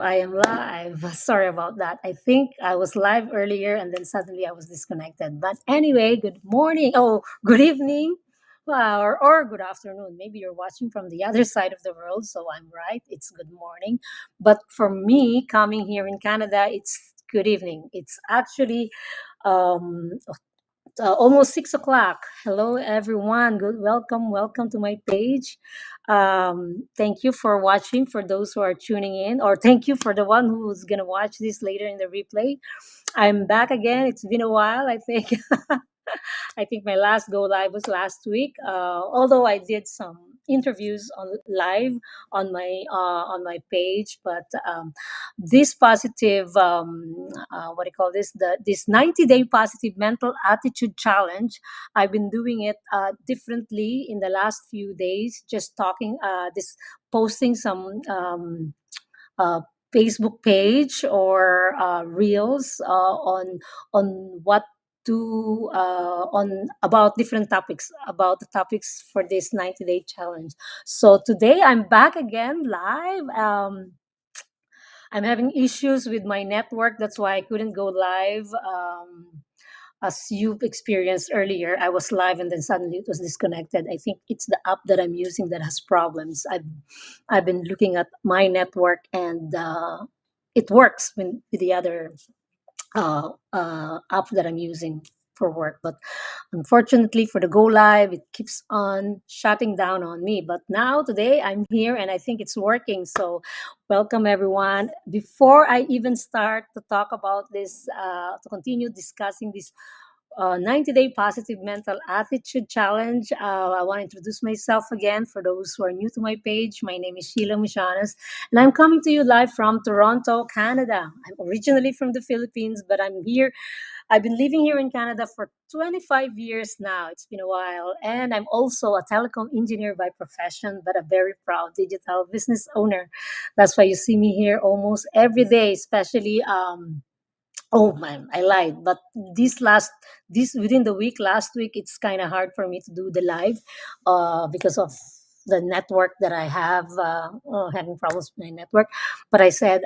I am live. Sorry about that. I think I was live earlier and then suddenly I was disconnected. But anyway, good morning. Oh, good evening. Or good afternoon. Maybe you're watching from the other side of the world, so I'm right. It's good morning. But for me, coming here in Canada, it's good evening. It's actually um, almost 6 o'clock. Hello, everyone. Welcome to my page. Thank you for watching. For those who are tuning in, or thank you for the one who's gonna watch this later in the replay. I'm back again. It's been a while, I think. I think my last go live was last week. Although I did some interviews on live on my page, but this positive what do you call this this 90-day positive mental attitude challenge. I've been doing it differently in the last few days. Just talking this posting some uh, Facebook page or reels on what to on about different topics about the topics for this 90-day challenge. So today I'm back again live. I'm having issues with my network. That's why I couldn't go live. As you've experienced earlier, I was live and then suddenly it was disconnected. I think it's the app that I'm using that has problems. I've been looking at my network and it works with the other app that I'm using for work. But unfortunately, for the go live, it keeps on shutting down on me. But now, today, I'm here and I think it's working. So, welcome everyone. Before I even start to talk about this, to continue discussing this 90-day positive mental attitude challenge, I want to introduce myself again for those who are new to my page. My name is Sheila Mushanas, and I'm coming to you live from Toronto, Canada. I'm originally from the Philippines, but I've been living here in Canada for 25 years now. It's been a while. And I'm also a telecom engineer by profession, but a very proud digital business owner. That's why you see me here almost every day, especially oh man, I lied. But this within the week, last week, it's kind of hard for me to do the live because of the network that I have, having problems with my network. But I said,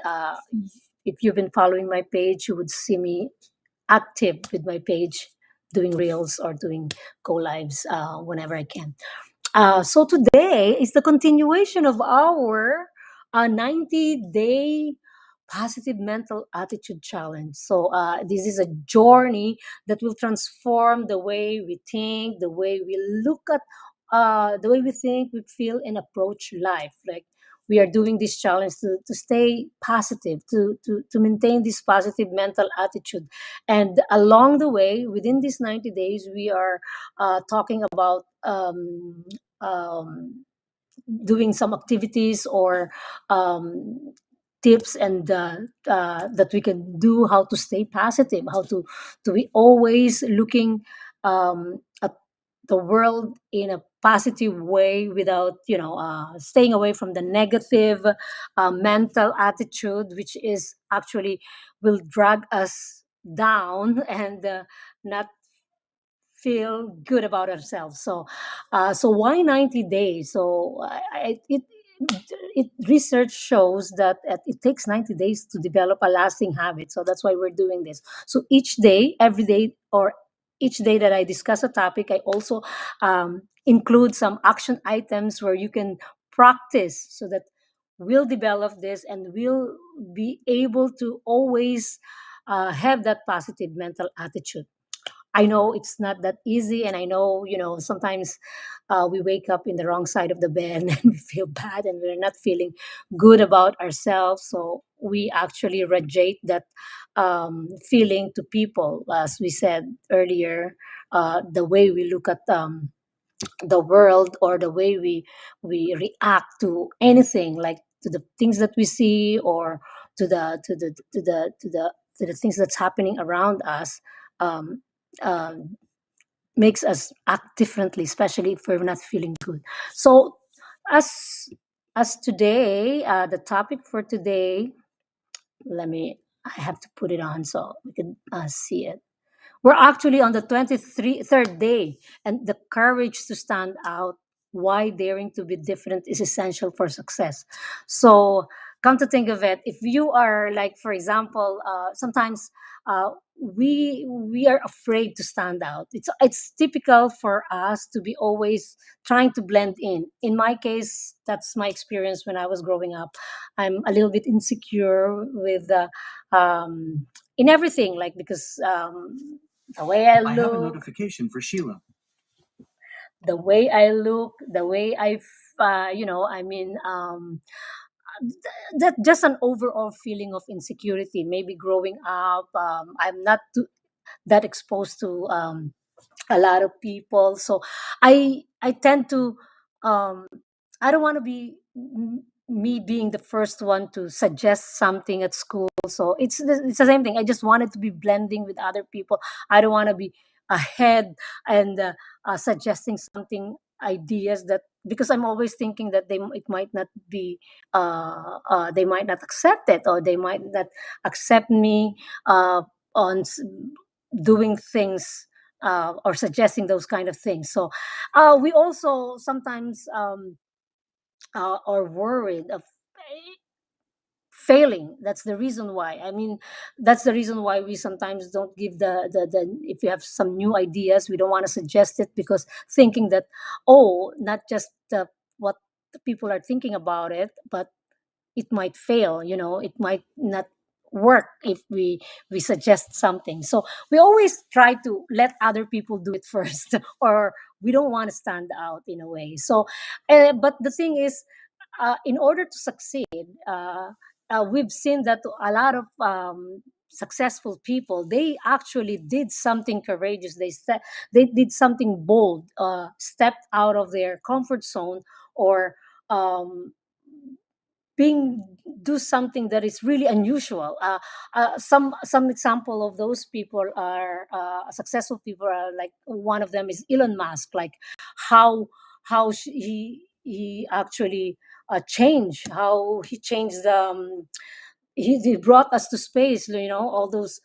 if you've been following my page, you would see me active with my page, doing reels or doing go lives whenever I can. So today is the continuation of our 90-day positive mental attitude challenge. So this is a journey that will transform the way we think, the way we look at, the way we think, we feel, and approach life. Like we are doing this challenge to stay positive, to maintain this positive mental attitude. And along the way, within these 90 days, we are talking about um, doing some activities or um, tips and that we can do how to stay positive, how to be always looking at the world in a positive way without staying away from the negative mental attitude, which is actually will drag us down and not feel good about ourselves. So, so why 90 days? So, it research shows that it takes 90 days to develop a lasting habit. So that's why we're doing this. So each day, every day, or each day that I discuss a topic, I also include some action items where you can practice so that we'll develop this and we'll be able to always have that positive mental attitude. I know it's not that easy, and I know, sometimes we wake up in the wrong side of the bed and we feel bad and we're not feeling good about ourselves. So we actually radiate that feeling to people, as we said earlier. The way we look at the world, or the way we react to anything, like to the things that we see, or to the things that's happening around us. Um, uh, Makes us act differently, especially if we're not feeling good. So, as as today, the topic for today, let me. I have to put it on so we can see it. We're actually on the 23rd day, and the courage to stand out. Why daring to be different is essential for success. So, come to think of it, if you are like, for example, sometimes we are afraid to stand out. It's typical for us to be always trying to blend in. In my case, that's my experience when I was growing up. I'm a little bit insecure with in everything, like, because the way I I have a look, notification for Sheila. the way I mean, that just an overall feeling of insecurity. Maybe growing up, I'm not that exposed to a lot of people, so I tend to um, I don't want to be me being the first one to suggest something at school. So it's the same thing. I just wanted to be blending with other people. I don't want to be ahead and suggesting something, ideas that, because I'm always thinking that it might not be they might not accept it, or they might not accept me on doing things or suggesting those kind of things. So we also sometimes are worried of failing. That's the reason why, I mean, that's the reason why we sometimes don't give the if you have some new ideas, we don't want to suggest it, because thinking that, oh, not just what the people are thinking about it, but it might fail, it might not work if we suggest something. So we always try to let other people do it first, or we don't want to stand out in a way. So but the thing is, in order to succeed, we've seen that a lot of successful people, they actually did something courageous. They did something bold, stepped out of their comfort zone, or um, being do something that is really unusual. Some example of those people are successful people are like, one of them is Elon Musk. Like, how he actually changed, how he changed he brought us to space. All those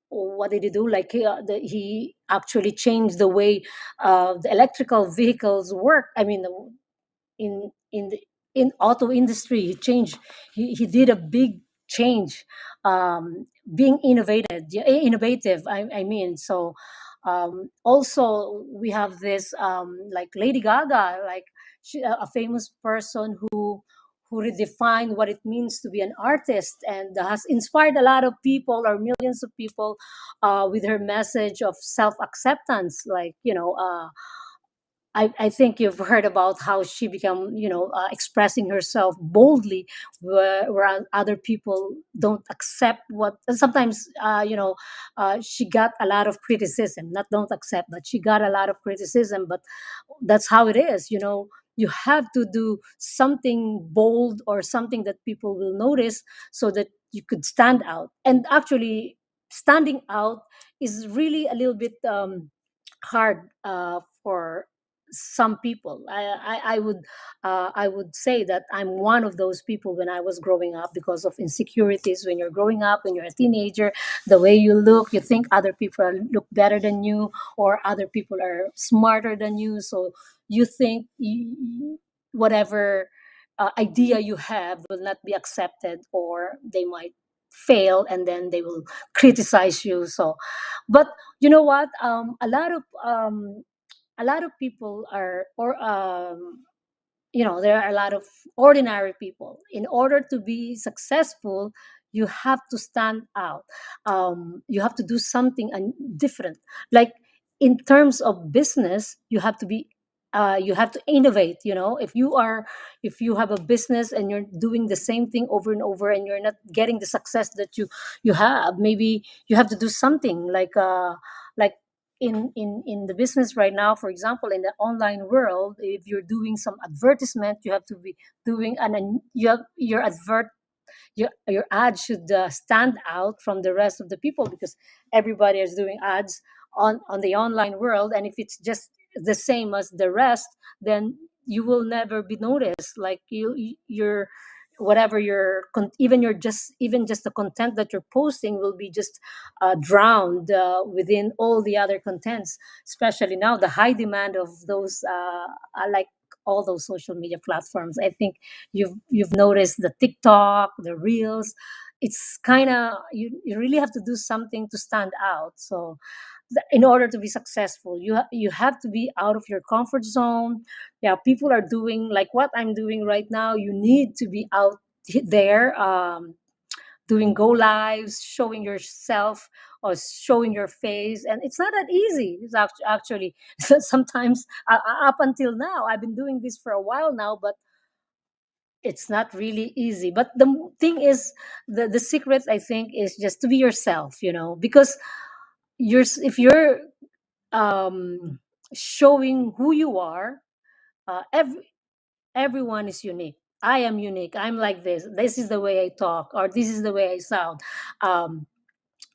what did he do? Like, he actually changed the way the electrical vehicles work. I mean, in the in auto industry, he changed. He did a big change, being innovative, I mean. So also we have this like Lady Gaga, like a famous person who redefined what it means to be an artist, and has inspired a lot of people, or millions of people, with her message of self-acceptance. Like, I think you've heard about how she became, expressing herself boldly, where other people don't accept what. And sometimes, she got a lot of criticism. Not don't accept, but she got a lot of criticism. But that's how it is. You have to do something bold, or something that people will notice, so that you could stand out. And actually, standing out is really a little bit hard for some people. I would say that I'm one of those people when I was growing up, because of insecurities. When you're growing up, when you're a teenager, the way you look, you think other people look better than you, or other people are smarter than you. So you think whatever idea you have will not be accepted, or they might fail, and then they will criticize you. So, but you know what? A lot of people are, or there are a lot of ordinary people. In order to be successful, you have to stand out. You have to do something different. Like, in terms of business, you have to innovate. If you have a business and you're doing the same thing over and over, and you're not getting the success that you have, maybe you have to do something like in the business right now. For example, in the online world, if you're doing some advertisement, you have to be doing you have your ad should stand out from the rest of the people, because everybody is doing ads on the online world. And if it's just the same as the rest, then you will never be noticed. Like, you're whatever even just the content that you're posting will be just drowned within all the other contents, especially now the high demand of those like all those social media platforms. I think you've noticed the TikTok, the Reels. It's kind of, you really have to do something to stand out. So in order to be successful, you have to be out of your comfort zone. Yeah, people are doing like what I'm doing right now. You need to be out there, doing go lives, showing yourself or showing your face, and it's not that easy. It's actually sometimes, up until now, I've been doing this for a while now, but it's not really easy. But the thing is, the secret, I think, is just to be yourself, because if you're um showing who you are, everyone is unique. I am unique. I'm like this is the way I talk, or this is the way I sound. um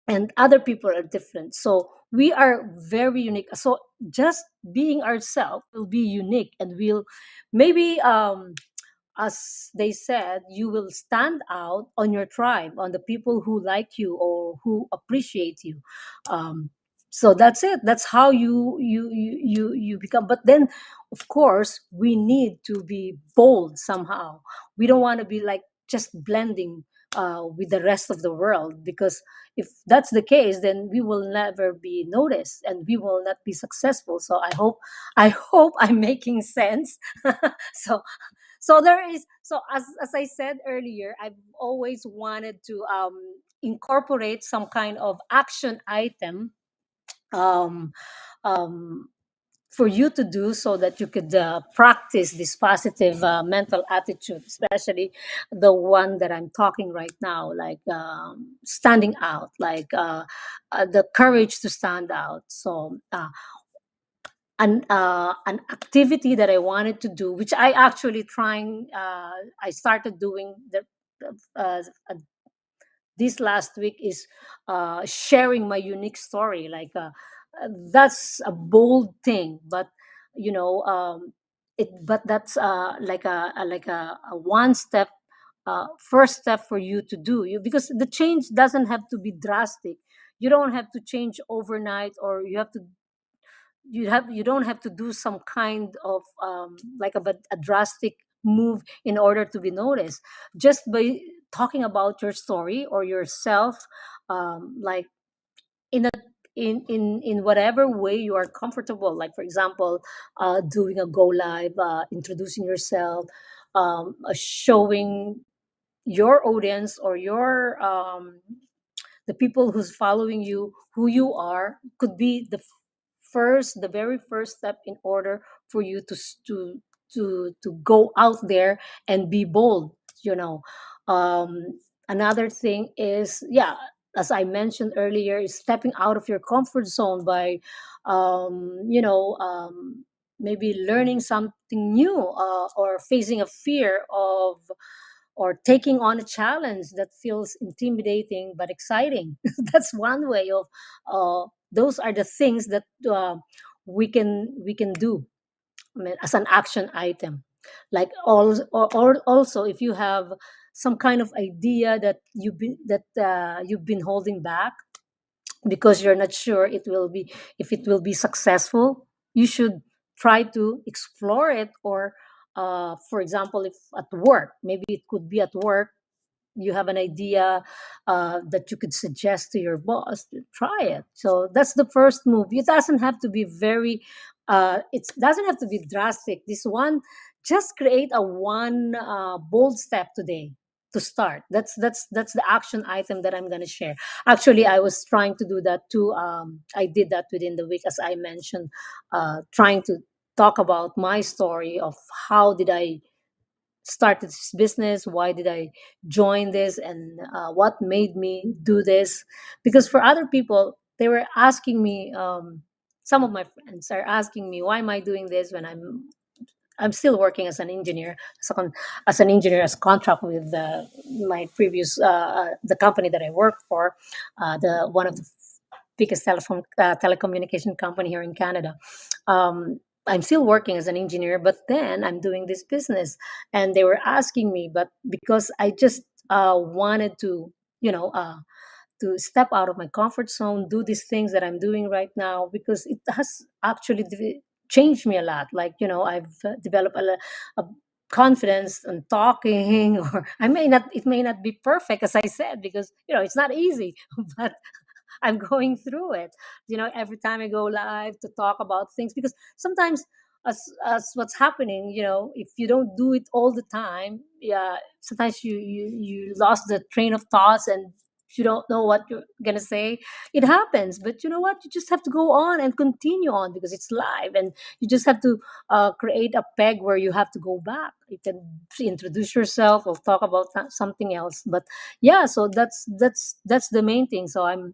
and other people are different, so we are very unique. So just being ourselves will be unique, and we'll maybe, as they said, you will stand out on your tribe, on the people who like you or who appreciate you. Um, so that's it. That's how you become. But then, of course, we need to be bold somehow. We don't want to be like just blending with the rest of the world, because if that's the case, then we will never be noticed and we will not be successful. So I hope I'm making sense. so there is, so as I said earlier, I've always wanted to incorporate some kind of action item, um, um, for you to do, so that you could practice this positive mental attitude, especially the one that I'm talking right now, like standing out, like the courage to stand out. So an activity that I wanted to do, which I actually trying. I started doing this last week, is sharing my unique story. Like that's a bold thing, but it. But that's a one step, first step for you to do. Because the change doesn't have to be drastic. You don't have to change overnight, or you don't have to do some kind of like a drastic move in order to be noticed. Just by talking about your story or yourself, like in a in whatever way you are comfortable, like for example, doing a go live, introducing yourself, showing your audience or your the people who's following you who you are, could be the very first step in order for you to go out there and be bold. you know Another thing is, yeah, as I mentioned earlier, is stepping out of your comfort zone by maybe learning something new, or facing a fear of, or taking on a challenge that feels intimidating but exciting. That's one way of, those are the things that we can do, I mean, as an action item. Like or also, if you have some kind of idea that you've been holding back because you're not sure it will be if it will be successful, you should try to explore it. Or for example, if at work, maybe it could be at work, you have an idea that you could suggest to your boss to try it. So that's the first move. It doesn't have to be very, it doesn't have to be drastic. This one, just create a one bold step today to start. That's the action item that I'm going to share. Actually, I was trying to do that too. I did that within the week, as I mentioned, trying to talk about my story of how did I started this business, why did I join this, and what made me do this. Because for other people, they were asking me, some of my friends are asking me, why am I doing this when I'm still working as an engineer, as an engineer, as contract with my previous the company that I work for, the one of the biggest telecommunication company here in Canada. I'm still working as an engineer, but then I'm doing this business, and they were asking me, but because I just wanted to, you know, uh, to step out of my comfort zone, do these things that I'm doing right now, because it has actually changed me a lot. Like, I've developed a confidence in talking, or it may not be perfect, as I said, because, it's not easy, but I'm going through it. Every time I go live to talk about things, because sometimes, as what's happening, if you don't do it all the time, yeah, sometimes you lost the train of thoughts, and you don't know what you're gonna say. It happens, but you know what? You just have to go on and continue on, because it's live, and you just have to create a peg where you have to go back. You can introduce yourself or talk about something else. But yeah, so that's the main thing. So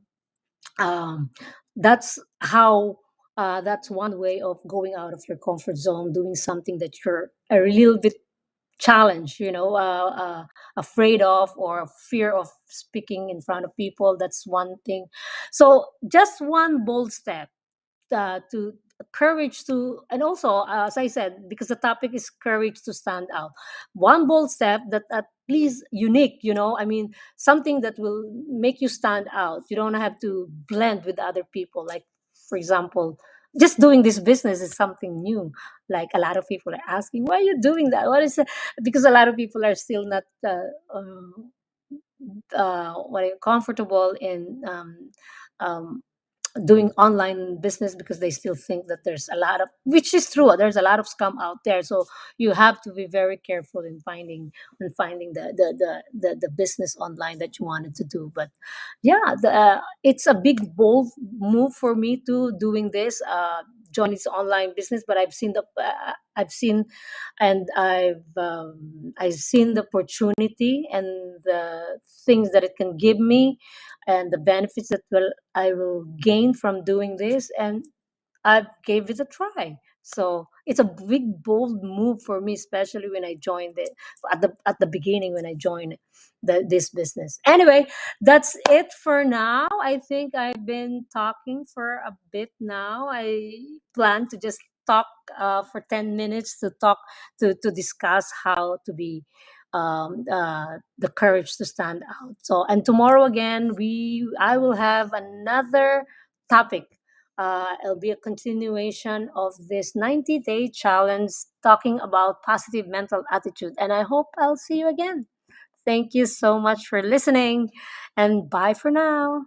um, that's how that's one way of going out of your comfort zone, doing something that you're a little bit challenged, afraid of, or fear of speaking in front of people. That's one thing. So just one bold step, to courage to, and also, as I said, because the topic is courage to stand out. One bold step that at least unique, I mean, something that will make you stand out. You don't have to blend with other people. Like, for example, just doing this business is something new. Like, a lot of people are asking, why are you doing that? What is it? Because a lot of people are still not comfortable in um, doing online business, because they still think that there's a lot of, which is true, there's a lot of scam out there. So you have to be very careful in finding the business online that you wanted to do. But yeah, it's a big bold move for me to doing this, joining this online business. But I've seen, and I've seen the opportunity and the things that it can give me, and the benefits that I will gain from doing this, and I gave it a try. So it's a big bold move for me, especially when I joined it at the beginning, when I joined this business. Anyway, that's it for now. I think I've been talking for a bit now. I plan to just talk for 10 minutes, to talk, to discuss how to be the courage to stand out. So, and tomorrow again, I will have another topic. It'll be a continuation of this 90-day challenge, talking about positive mental attitude. And I hope I'll see you again. Thank you so much for listening, and bye for now.